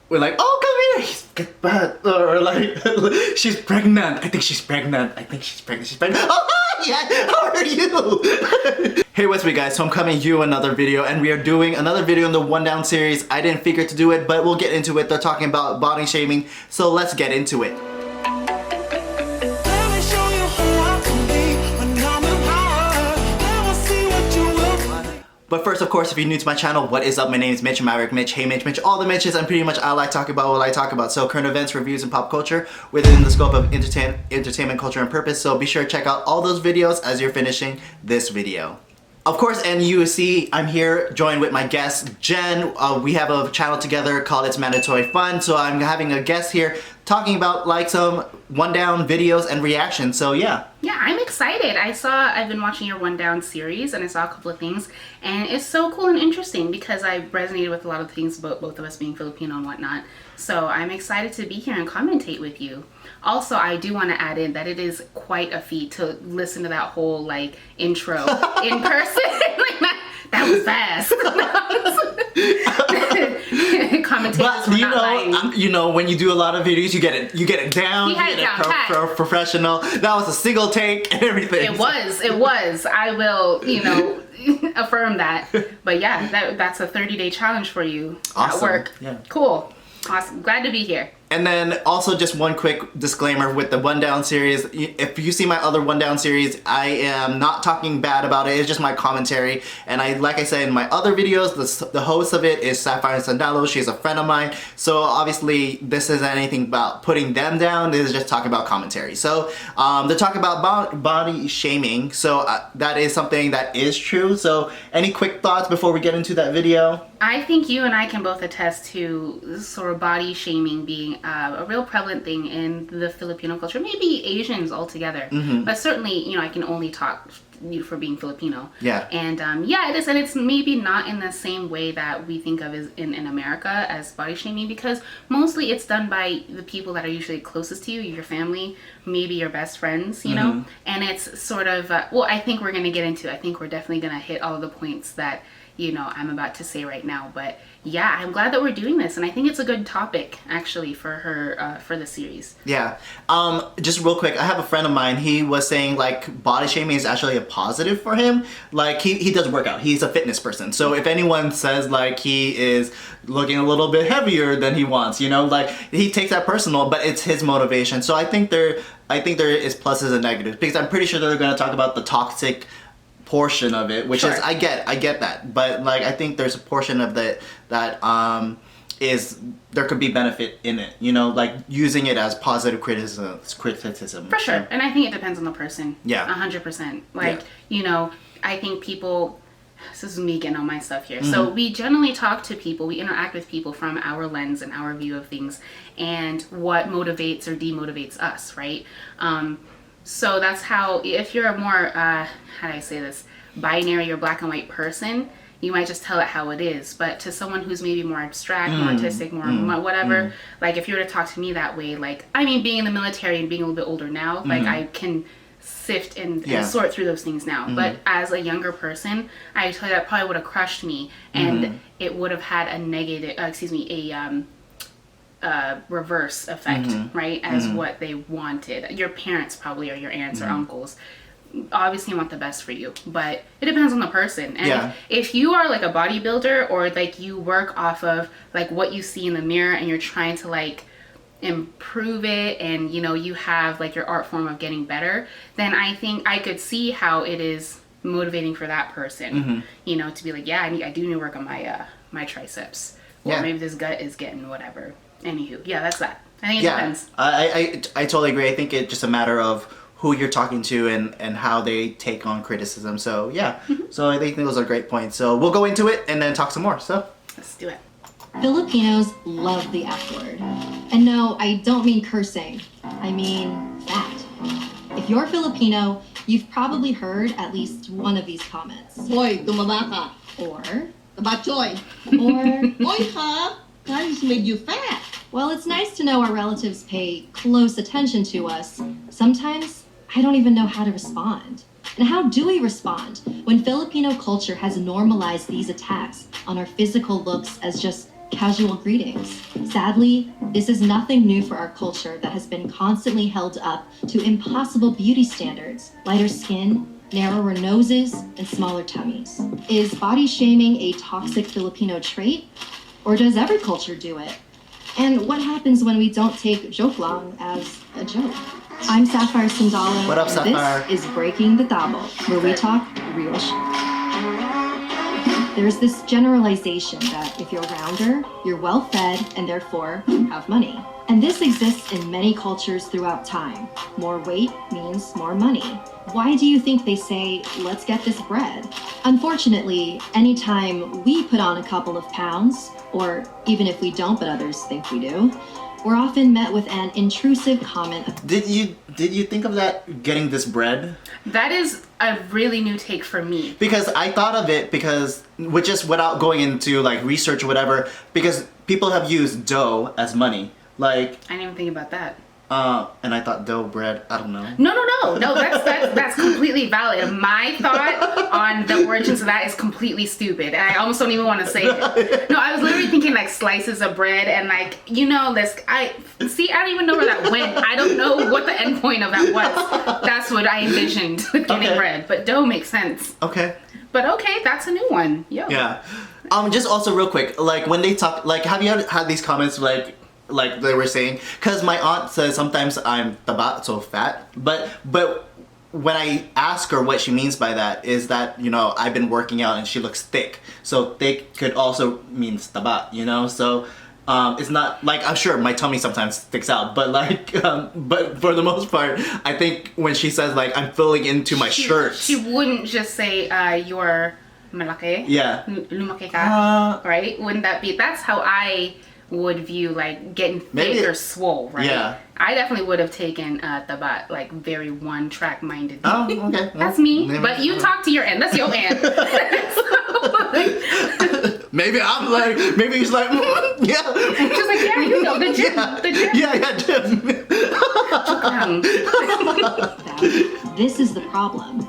we're like, oh, come here, he's get bad, or like, she's pregnant. I think she's pregnant. I think she's pregnant. She's pregnant. Oh, hi, yeah. How are you? Hey, what's up, guys? So I'm coming to you another video, and we are doing another video in the One Down series. I didn't figure to do it, but we'll get into it. They're talking about body shaming, so let's get into it. But first, of course, if you're new to my channel, what is up? My name is Mitch, Maverick Mitch, Hey Mitch, all the Mitches, and pretty much I like talking about what I talk about. So current events, reviews, and pop culture within the scope of entertainment, culture, and purpose. So be sure to check out all those videos as you're finishing this video. Of course, and you see I'm here joined with my guest, Jen. We have a channel together called ItsMandatoryFun. So I'm having a guest here talking about like some One Down videos and reactions. So yeah. Yeah, I'm excited. I've been watching your One Down series and I saw a couple of things, and it's so cool and interesting because I resonated with a lot of things about both of us being Filipino and whatnot. So I'm excited to be here and commentate with you. Also, I do want to add in that it is quite a feat to listen to that whole like intro in person. Like that was fast. Commentators but you know, when you do a lot of videos, you get it down. You had it down professional. That was a single take and everything. It was. I will, affirm that. But yeah, that's a 30-day challenge for you at work. Yeah. Cool. Awesome. Glad to be here. And then also just one quick disclaimer with the One Down series. If you see my other One Down series, I am not talking bad about it. It's just my commentary. And like I said in my other videos, the host of it is Sapphire and Sandalo. She's a friend of mine. So obviously this isn't anything about putting them down. This is just talking about commentary. So they're talking about body shaming. So that is something that is true. So any quick thoughts before we get into that video? I think you and I can both attest to sort of body shaming being a real prevalent thing in the Filipino culture, maybe Asians altogether. But certainly, I can only talk for being Filipino. Yeah. And yeah, it is, and it's maybe not in the same way that we think of as in America as body shaming, because mostly it's done by the people that are usually closest to you, your family, maybe your best friends, you know? And it's sort of, well, I think we're going to get into, I think we're definitely going to hit all of the points that I'm about to say right now. But yeah, I'm glad that we're doing this, and I think it's a good topic actually for her for the series. Yeah. Just real quick, I have a friend of mine. He was saying like body shaming is actually a positive for him. Like he does work out. He's a fitness person. So if anyone says like he is looking a little bit heavier than he wants, like he takes that personal, but it's his motivation. So I think there is pluses and negatives, because I'm pretty sure they're going to talk about the toxic portion of it, which sure. is I get that, but like I think there's a portion of that is there could be benefit in it, like using it as positive criticism. For sure. And I think it depends on the person. Yeah. 100%. Like, I think people, this is me getting on my stuff here. So we generally talk to people, we interact with people from our lens and our view of things and what motivates or demotivates us, right? So that's how, if you're a more, how do I say this, binary or black and white person, you might just tell it how it is. But to someone who's maybe more abstract, more artistic, more whatever, like if you were to talk to me that way, like, I mean, being in the military and being a little bit older now, like I can sift and sort through those things now. But as a younger person, I tell you that probably would have crushed me, and it would have had a negative, reverse effect, right, as what they wanted. Your parents probably, or your aunts or uncles, obviously want the best for you, but it depends on the person. And if you are like a bodybuilder, or like you work off of like what you see in the mirror and you're trying to like improve it, and you have like your art form of getting better, then I think I could see how it is motivating for that person, to be like, yeah, I do need to work on my my triceps, or maybe this gut is getting whatever. Anywho, yeah, that's that. I think it depends. I totally agree. I think it's just a matter of who you're talking to and how they take on criticism. So yeah, so I think those are great points. So we'll go into it and then talk some more. So let's do it. Filipinos love the F word. And no, I don't mean cursing. I mean that. If you're Filipino, you've probably heard at least one of these comments. Hoy, tumaba ka. Or, Tabachoy. or, Hoy ha, God made you fat. well, it's nice to know our relatives pay close attention to us. Sometimes I don't even know how to respond. And how do we respond when Filipino culture has normalized these attacks on our physical looks as just casual greetings. Sadly, this is nothing new for our culture that has been constantly held up to impossible beauty standards, lighter skin, narrower noses, and smaller tummies. Is body shaming a toxic Filipino trait? Or does every culture do it? And what happens when we don't take joke lang as a joke? I'm Sapphire Sindalo. What up, and Sapphire? This is Breaking the Tabo, where we talk real shit. There's this generalization that if you're rounder, you're well-fed and therefore have money. And this exists in many cultures throughout time. More weight means more money. Why do you think they say, let's get this bread? Unfortunately, anytime we put on a couple of pounds, or even if we don't but others think we do, we're often met with an intrusive comment of, Did you think of that, getting this bread? That is a really new take for me. Because I thought of it with just without going into like research or whatever, because people have used dough as money. Like, I didn't even think about that. and I thought dough bread, I don't know. No, that's completely valid. My thought on the origins of that is completely stupid. And I almost don't even want to say it. No, I was literally thinking like slices of bread and like, I don't even know where that went. I don't know what the end point of that was. That's what I envisioned with getting bread. But dough makes sense. Okay. But okay, that's a new one. Yo. Yeah. Just also real quick, like when they talk, like have you had these comments like they were saying, because my aunt says sometimes I'm taba, so fat, but when I ask her what she means by that is that, I've been working out and she looks thick, so thick could also mean taba, so it's not like, I'm sure my tummy sometimes sticks out, but like but for the most part I think when she says like I'm filling into my shirts, She wouldn't just say you're malaki. Yeah. Lumaki ka, right? Wouldn't that be? That's how I would view like getting thick or swole, right? Yeah. I definitely would have taken taba, like very one track minded. Oh, okay. Well, that's me. maybe. But you talk to your aunt. That's your aunt. Maybe I'm like, maybe he's like, yeah. She's like, yeah, the gym. Yeah. The gym. Yeah, gym. this is the problem.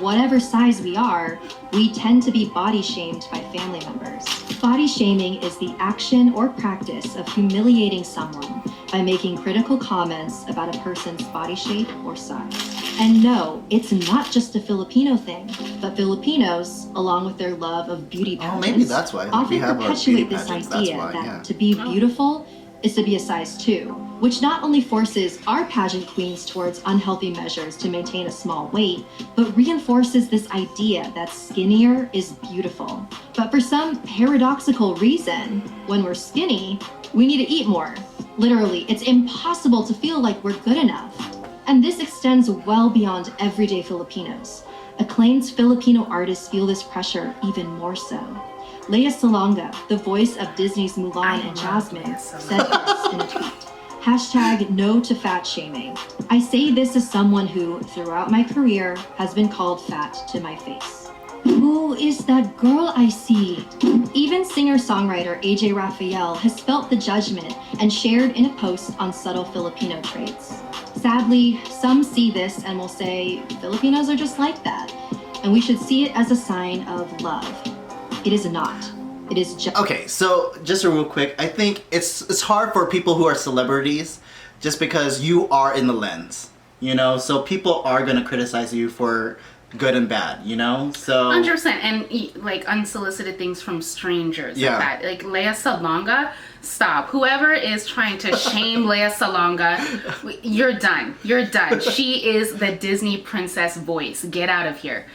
Whatever size we are, we tend to be body shamed by family members. Body shaming is the action or practice of humiliating someone by making critical comments about a person's body shape or size. And no, it's not just a Filipino thing, but Filipinos, along with their love of beauty pageants, maybe that's why. Like, we often have our perpetuate beauty this pageants, idea that's why, that yeah. to be beautiful is to be a size 2, which not only forces our pageant queens towards unhealthy measures to maintain a small weight, but reinforces this idea that skinnier is beautiful. But for some paradoxical reason, when we're skinny, we need to eat more. Literally, it's impossible to feel like we're good enough. And this extends well beyond everyday Filipinos. Acclaimed Filipino artists feel this pressure even more so. Lea Salonga, the voice of Disney's Mulan and Jasmine, said this in a tweet. Hashtag no to fat shaming. I say this as someone who, throughout my career, has been called fat to my face. Who is that girl I see? Even singer-songwriter AJ Raphael has felt the judgment and shared in a post on subtle Filipino traits. Sadly, some see this and will say, Filipinos are just like that, and we should see it as a sign of love. It is not. It is just... Okay, so just real quick, I think it's hard for people who are celebrities just because you are in the lens, so people are gonna criticize you for good and bad, so 100%, and like unsolicited things from strangers. Yeah. Like that. Like Lea Salonga, stop. Whoever is trying to shame Lea Salonga, you're done. You're done. She is the Disney princess voice. Get out of here.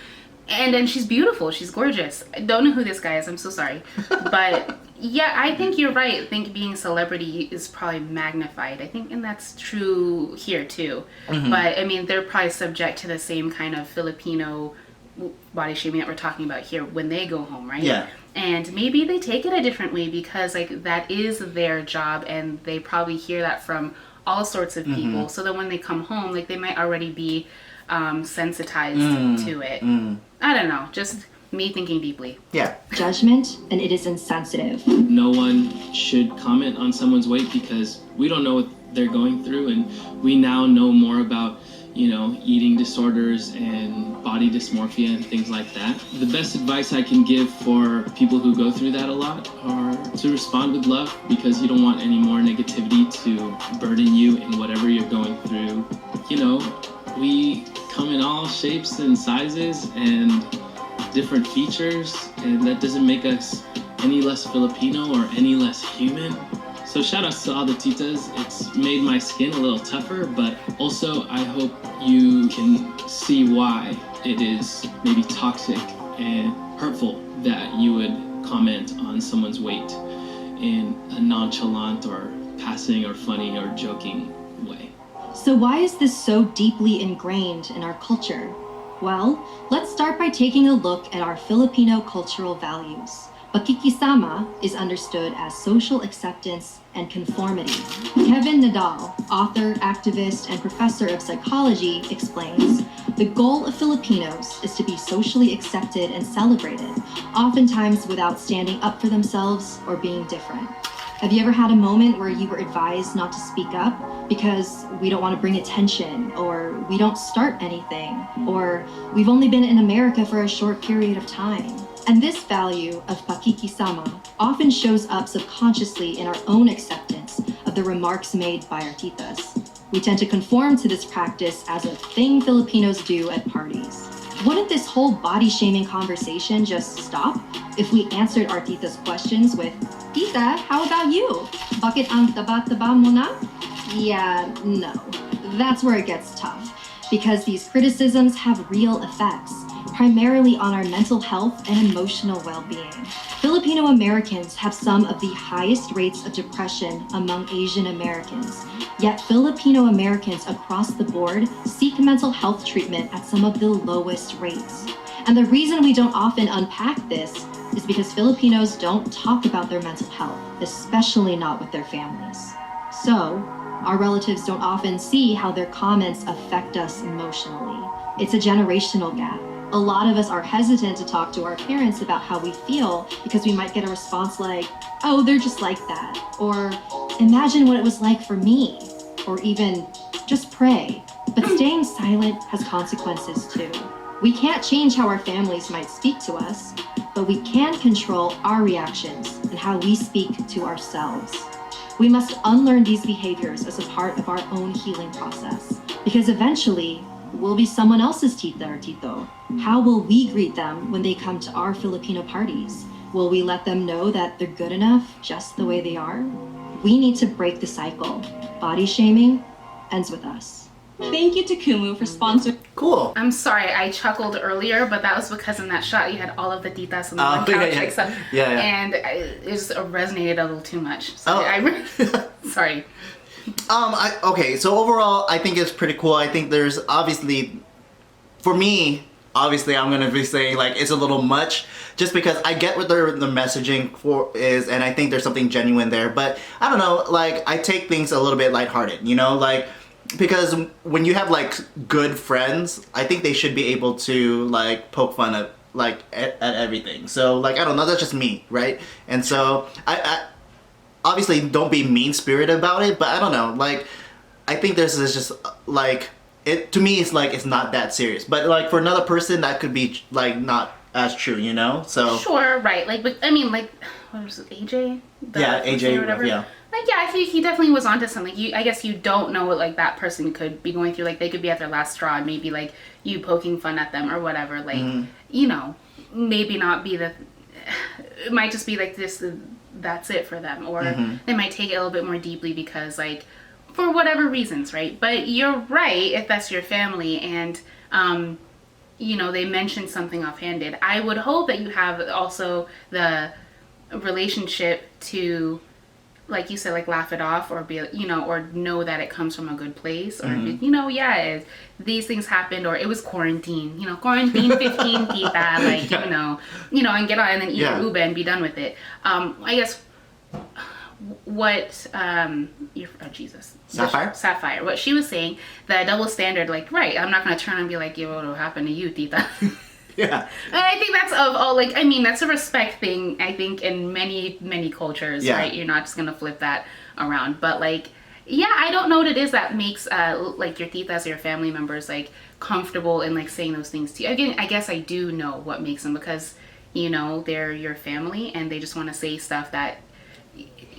And then she's beautiful. She's gorgeous. I don't know who this guy is. I'm so sorry. But yeah, I think you're right. I think being a celebrity is probably magnified. I think, and that's true here too. Mm-hmm. But I mean, they're probably subject to the same kind of Filipino body shaming that we're talking about here when they go home, right? Yeah. And maybe they take it a different way because like that is their job, and they probably hear that from all sorts of people. Mm-hmm. So that when they come home, like they might already be sensitized to it. I don't know, just me thinking deeply. Yeah. Judgment, and it is insensitive. No one should comment on someone's weight because we don't know what they're going through, and we now know more about eating disorders and body dysmorphia and things like that. The best advice I can give for people who go through that a lot are to respond with love, because you don't want any more negativity to burden you in whatever you're going through. We come in all shapes and sizes and different features, and that doesn't make us any less Filipino or any less human. So shout outs to all the titas. It's made my skin a little tougher, but also I hope you can see why it is maybe toxic and hurtful that you would comment on someone's weight in a nonchalant or passing or funny or joking way. So why is this so deeply ingrained in our culture? Well, let's start by taking a look at our Filipino cultural values. Pakikisama is understood as social acceptance and conformity. Kevin Nadal, author, activist, and professor of psychology, explains, the goal of Filipinos is to be socially accepted and celebrated, oftentimes without standing up for themselves or being different. Have you ever had a moment where you were advised not to speak up because we don't want to bring attention, or we don't start anything, or we've only been in America for a short period of time? And this value of pakikisama often shows up subconsciously in our own acceptance of the remarks made by our titas. We tend to conform to this practice as a thing Filipinos do at parties. Wouldn't this whole body shaming conversation just stop if we answered our titas' questions with, Tita, how about you? Bakit ang taba-taba mo na? Yeah, no. That's where it gets tough, because these criticisms have real effects, primarily on our mental health and emotional well-being. Filipino Americans have some of the highest rates of depression among Asian Americans, yet Filipino Americans across the board seek mental health treatment at some of the lowest rates. And the reason we don't often unpack this is because Filipinos don't talk about their mental health, especially not with their families. So, our relatives don't often see how their comments affect us emotionally. It's a generational gap. A lot of us are hesitant to talk to our parents about how we feel because we might get a response like, oh, they're just like that, or imagine what it was like for me, or even just pray. But staying silent has consequences too. We can't change how our families might speak to us, but we can control our reactions and how we speak to ourselves. We must unlearn these behaviors as a part of our own healing process, because eventually, we'll be someone else's tita or tito. How will we greet them when they come to our Filipino parties? Will we let them know that they're good enough just the way they are? We need to break the cycle. Body shaming ends with us. Thank you to Kumu for sponsoring. Cool. I'm sorry, I chuckled earlier, but that was because in that shot you had all of the titas on the one couch. Yeah. So, Yeah. And it just resonated a little too much. So sorry. Okay, so overall, I think it's pretty cool. I think there's obviously, for me, obviously I'm gonna be saying like it's a little much, just because I get what the messaging for is, and I think there's something genuine there. But I don't know, like I take things a little bit lighthearted, like. Because when you have like good friends, I think they should be able to like poke fun at at everything. So like I don't know, that's just me, right? And so I obviously don't be mean-spirited about it, but I don't know, like I think this is just like it to me. It's like it's not that serious, but like for another person that could be like not as true, So Sure, right. Like, but I mean, like, what was it, AJ? AJ, or whatever. yeah. Like, yeah, I think he definitely was onto something. I guess you don't know what like that person could be going through. Like, they could be at their last straw, and maybe like you poking fun at them or whatever. Like, maybe not be the. It might just be like this. That's it for them, or they might take it a little bit more deeply because like, for whatever reasons, right? But you're right if that's your family and. They mentioned something offhanded. I would hope that you have also the relationship to, like you said, like laugh it off or be, or know that it comes from a good place or, these things happened or it was quarantine, quarantine 15 tita, like, and get on and then eat your ube and be done with it. I guess what Sapphire, what she was saying, the double standard, like, right, I'm not going to turn and be like, yo, what will happen to you, tita? Yeah. And I think that's that's a respect thing, I think, in many cultures, right? You're not just going to flip that around, but like, Yeah, I don't know what it is that makes like your titas or your family members like comfortable in like saying those things to you. Again, I guess I do know what makes them, because you know they're your family and they just want to say stuff that,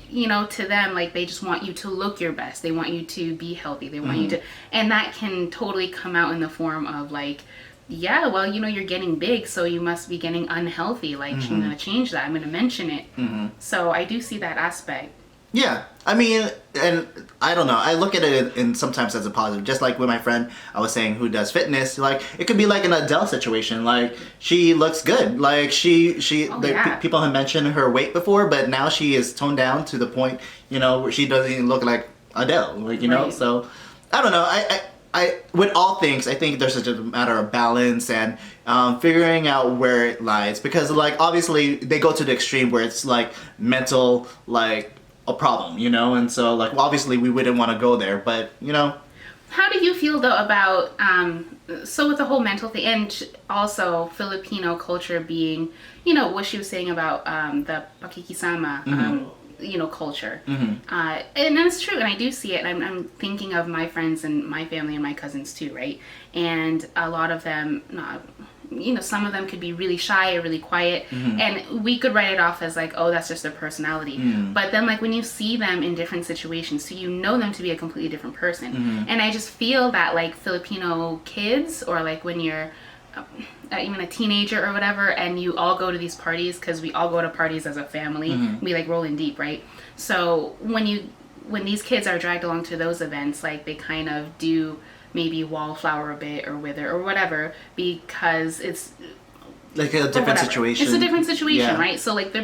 you know, to them, like they just want you to look your best. They want you to be healthy. They want you to, and that can totally come out in the form of like, yeah, well, you know, you're getting big, so you must be getting unhealthy. Like, I'm gonna change that. I'm gonna mention it. So I do see that aspect. Yeah, I mean, and I don't know. I look at it in sometimes as a positive. Just like with my friend, I was saying, who does fitness. Like, it could be like an Adele situation. Like, she looks good. Like, people have mentioned her weight before, but now she is toned down to the point, you know, where she doesn't even look like Adele. Like, you know, so I don't know. I with all things, I think there's such a matter of balance and figuring out where it lies. Because, like, obviously, they go to the extreme where it's like mental, like, a problem, you know, and so like obviously we wouldn't want to go there, but you know. How do you feel though about so with the whole mental thing, and also Filipino culture being, you know, what she was saying about the pakikisama, you know, culture, and that's true, and I do see it. And I'm thinking of my friends and my family and my cousins too, right? And a lot of them, you know, some of them could be really shy or really quiet, and we could write it off as like, oh, that's just their personality. But then like when you see them in different situations, so you know them to be a completely different person. And I just feel that like Filipino kids, or like when you're even a teenager or whatever, and you all go to these parties, because we all go to parties as a family, we like roll in deep, right? So when these kids are dragged along to those events, like they kind of do maybe wallflower a bit or wither or whatever, because it's like a different situation. It's a different situation, right? So like they're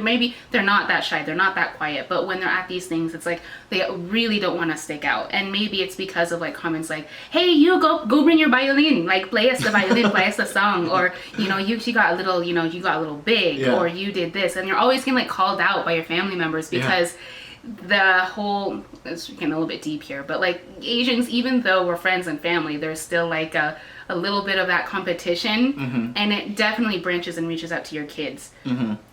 not that shy, they're not that quiet, but when they're at these things, it's like they really don't want to stick out. And maybe it's because of like comments like, hey, you go bring your violin, like play us the violin, play us the song, or you know, you got a little, you know, you got a little big, or you did this, and you're always getting like called out by your family members, because the whole, it's getting a little bit deep here, but like Asians, even though we're friends and family, there's still like a little bit of that competition, and it definitely branches and reaches out to your kids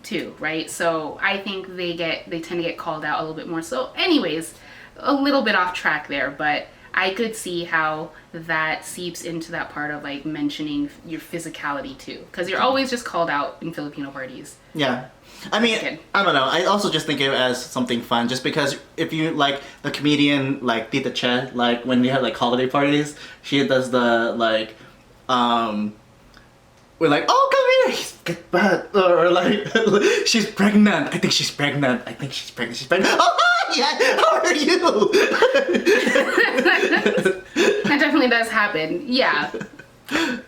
too, right? So I think they tend to get called out a little bit more. So anyways, a little bit off track there, but I could see how that seeps into that part of like mentioning your physicality too, because you're always just called out in Filipino parties. Yeah. I mean, I don't know. I also just think of it as something fun, just because if you like the comedian like Tita Che, like when we have like holiday parties, she does the like, we're like, oh, come here, get back, or like, she's pregnant. I think she's pregnant. I think she's pregnant. She's pregnant. Oh, hi, yeah. How are you? That definitely does happen. Yeah.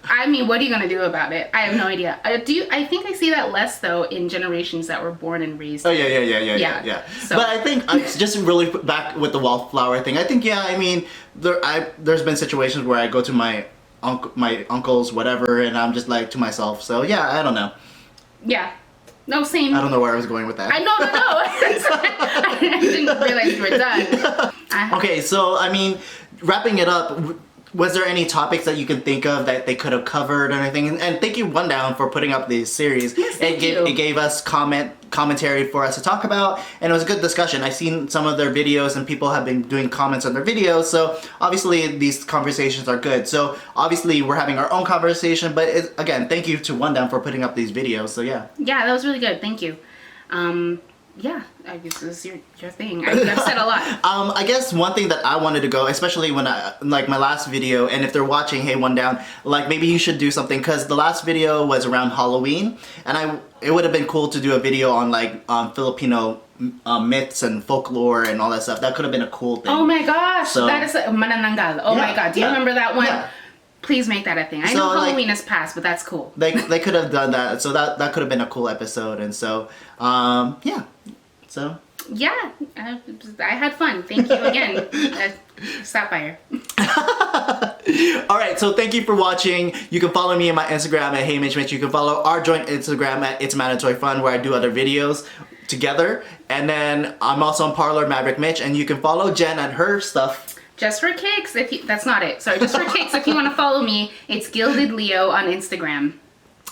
I mean, what are you gonna do about it? I have no idea. I think I see that less though in generations that were born and raised. Oh yeah. So. But I think just really back with the wallflower thing. I think I mean, there's been situations where I go to my uncles, whatever, and I'm just like to myself. So yeah, I don't know. Yeah. No, same. I don't know where I was going with that. I know. I didn't realize you were done. Okay, so I mean, wrapping it up. Was there any topics that you can think of that they could have covered or anything? And thank you, One Down, for putting up this series. Yes, thank you. It gave us commentary for us to talk about, and it was a good discussion. I've seen some of their videos, and people have been doing comments on their videos, so obviously these conversations are good. So obviously we're having our own conversation, but again, thank you to One Down for putting up these videos, so yeah. Yeah, that was really good. Thank you. Yeah, I guess this is your thing. I've said a lot. I guess one thing that I wanted to go, especially when I, like my last video, and if they're watching, hey, One Down, like maybe you should do something, because the last video was around Halloween, and it would have been cool to do a video on like Filipino myths and folklore and all that stuff. That could have been a cool thing. Oh my gosh, that is manananggal. Oh my god, do you remember that one? Yeah. Please make that a thing. I know Halloween is past, but that's cool. They could have done that, so that could have been a cool episode, and so yeah. So yeah, I had fun. Thank you again, Sapphire. All right, so thank you for watching. You can follow me on my Instagram at Hey Mitch. You can follow our joint Instagram at ItsMandatoryFun, where I do other videos together. And then I'm also on Parler, Maverick Mitch, and you can follow Jen and her stuff. Just for kicks, that's not it. Sorry, just for kicks, if you want to follow me, it's Gilded Leo on Instagram.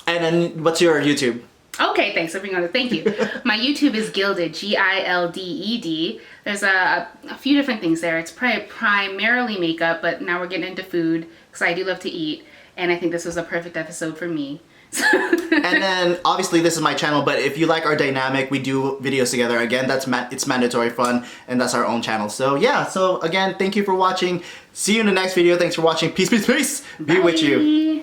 And then what's your YouTube? Okay, thanks for being on it. Thank you. My YouTube is Gilded, Gilded. There's a few different things there. It's primarily makeup, but now we're getting into food because I do love to eat, and I think this was a perfect episode for me. And then obviously this is my channel, but if you like our dynamic, we do videos together. Again, it's mandatory fun, and that's our own channel. So yeah, so again, thank you for watching. See you in the next video. Thanks for watching. Peace, peace, peace. Be with you.